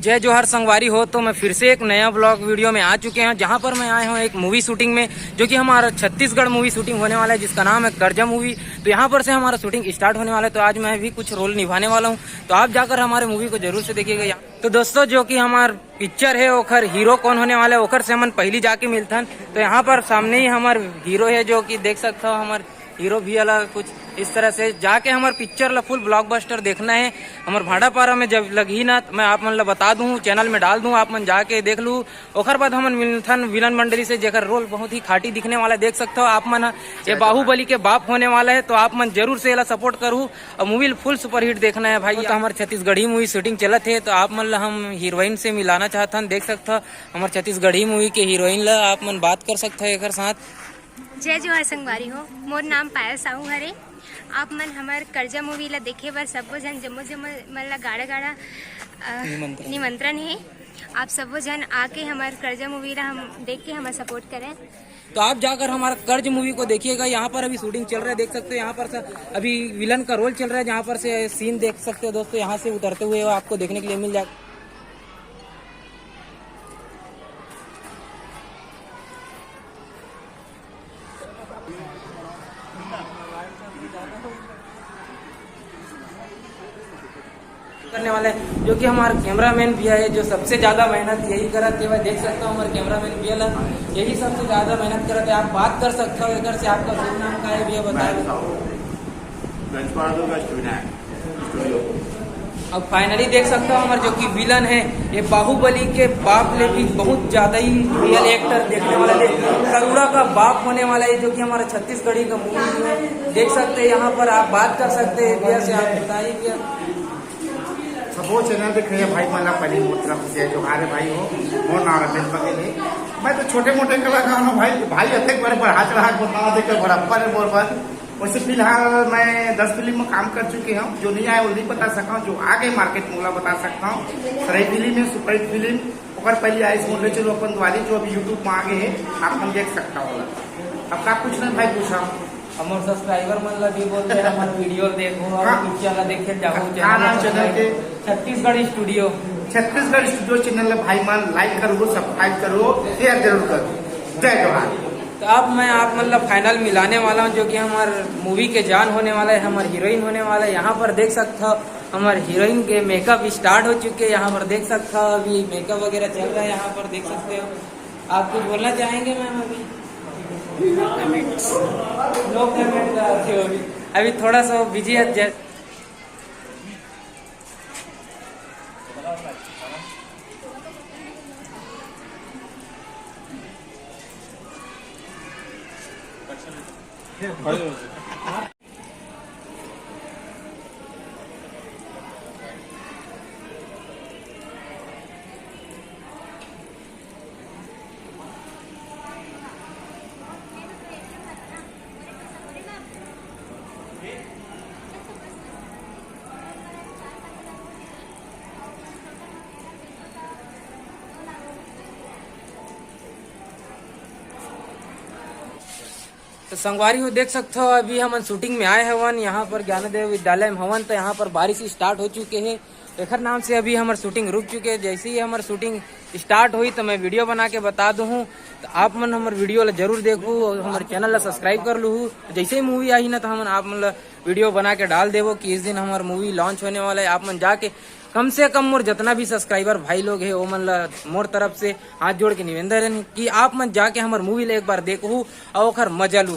जय जोहर संगवारी हो। तो मैं फिर से एक नया ब्लॉग वीडियो में आ चुके हैं, जहां पर मैं आया हूं एक मूवी शूटिंग में, जो कि हमारा छत्तीसगढ़ मूवी शूटिंग होने वाला है, जिसका नाम है कर्जा मूवी। तो यहां पर से हमारा शूटिंग स्टार्ट होने वाला है। तो आज मैं भी कुछ रोल निभाने वाला हूं, तो आप जाकर हमारे मूवी को जरूर से देखिएगा। तो दोस्तों, जो कि हमारा पिक्चर है ओखर हीरो कौन होने वाला है, ओखर से हम पहली जाके मिलथन। तो यहाँ पर सामने ही हमारे हीरो है, जो कि देख सकते हो हमारे हीरो भी अलग कुछ इस तरह से जाके हमारे पिक्चर ला फुल ब्लॉकबस्टर देखना है। हमारे भाड़ापारा में जब लगी ना, मैं आप मन ला बता दूं, चैनल में डाल दूं, आप मन जाके देख लू। ओखर बाद हम मिलथन विलन मंडली से, जेकर रोल बहुत ही खाटी दिखने वाला है। देख सकते हो आप मन, ये बाहुबली के बाप होने वाला है। तो आप मन जरूर से सपोर्ट करूँ और मूवी फुल सुपरहिट देखना है भाई। तो हमारे छत्तीसगढ़ी मूवी शूटिंग चलत है, तो आप मन ला हम हीरोइन से मिलाना चाहथन। देख सकते हो हमारे छत्तीसगढ़ी मूवी के हीरोइन ला आप मन बात कर सकते हो एक साथ। जय जोहर संगवारी हो, मोर नाम पायल साहू हरे। आप मन हमार कर्जा मूवी ला देखे बर सबो जन जम्मो मन ला गाड़ा गाड़ा निमंत्रण है। आप सबो जन आके हमार कर्जा मूवी ला हम देख के हमारा सपोर्ट करें। तो आप जाकर हमारा कर्ज मूवी को देखिएगा। यहाँ पर अभी शूटिंग चल रहा है, देख सकते हो। यहाँ पर से अभी विलन का रोल चल रहा है, जहाँ पर से सीन देख सकते हो दोस्तों। यहाँ से उतरते हुए आपको देखने के लिए मिल जाएगा। करने वाले जो कि हमारा कैमरामैन भैया है, जो सबसे ज्यादा मेहनत यही करते हैं। देख सकते हो हमारे कैमरामैन भैया यही सबसे ज्यादा मेहनत करते हैं। आप बात कर सकते हो इधर से, आपका शुभ नाम का है भैया बताओ। अब फाइनली देख सकते हो हमारे जो कि विलन है, ये बाहुबली के बाप ले भी बहुत ज्यादा ही रियल एक्टर देखने वाला है। करुड़ा का बाप होने वाला है, जो कि हमारा छत्तीसगढ़ी का मूवी है। देख सकते हैं यहाँ पर, आप बात कर सकते हैं भैया से। आप बताइए भैया। सबो चैनल देख रहे हैं भाई, मला पहले मतलब से जो हारे भाई हो मोर नाम रमेश बघेले। मैं तो छोटे मोटे कलाकार हूँ भाई अत्यंत बराबर हाथ रहा बता देकर बराबर है बराबर। वैसे फिलहाल मैं 10 फिल्म में काम कर चुके हूँ। जो नहीं आए वो नहीं बता सका हूँ, जो आगे मार्केट में बता सकता हूँ। सराई फिल्म है, सुपरहिट फिल्म और पहले आई बोले चलो अपन द्वारी, जो अभी यूट्यूब में आगे है, आप हम देख सकता हो। अब का कुछ नहीं भाई पूछा हमारे सब्सक्राइबर मन ला भी बोलते हैं हमारे वीडियो देखो और पिक्चर ला देखे जाओ। चैनल के छत्तीसगढ़ स्टूडियो चैनल भाई मान लाइक करो, सब्सक्राइब करो, शेयर जरूर करो। जय जोहार। तो अब मैं आप मतलब फाइनल मिलाने वाला हूँ, जो कि हमारे मूवी के जान होने वाला है, हमारी हीरोइन होने वाला है। यहाँ पर देख सकते हो हमारे हीरोइन के मेकअप स्टार्ट हो चुके हैं। यहाँ पर देख सकते हो अभी मेकअप वगैरह चल रहा है। यहाँ पर देख सकते हो। आप कुछ बोलना चाहेंगे मैम? अभी थोड़ा सा बिजी है। तो संगवारी हो देख सकते हो अभी हम शूटिंग में आए हवन, यहाँ पर ज्ञानदेव विद्यालय में हवन। तो यहाँ पर बारिश स्टार्ट हो चुके हैं, एखर नाम से अभी हमारे शूटिंग रुक चुके हैं। जैसे ही हमारी शूटिंग स्टार्ट हुई तो मैं वीडियो बना के बता दूँ। तो आप मन हमारे वीडियो ला जरूर देखू और हमारे चैनल ला सब्सक्राइब कर लू। जैसे ही मूवी आई ना, तो हम आप मन वीडियो बना के डाल देवो कि इस दिन हमारा मूवी लॉन्च होने वाला है। आप मन जाके कम से कम मोर जितना भी सब्सक्राइबर भाई लोग है, वो मन ला मोर तरफ से हाथ जोड़ के निवेदन है कि आप मन जाके हमारे मूवी ला एक बार देखू और मजा लू।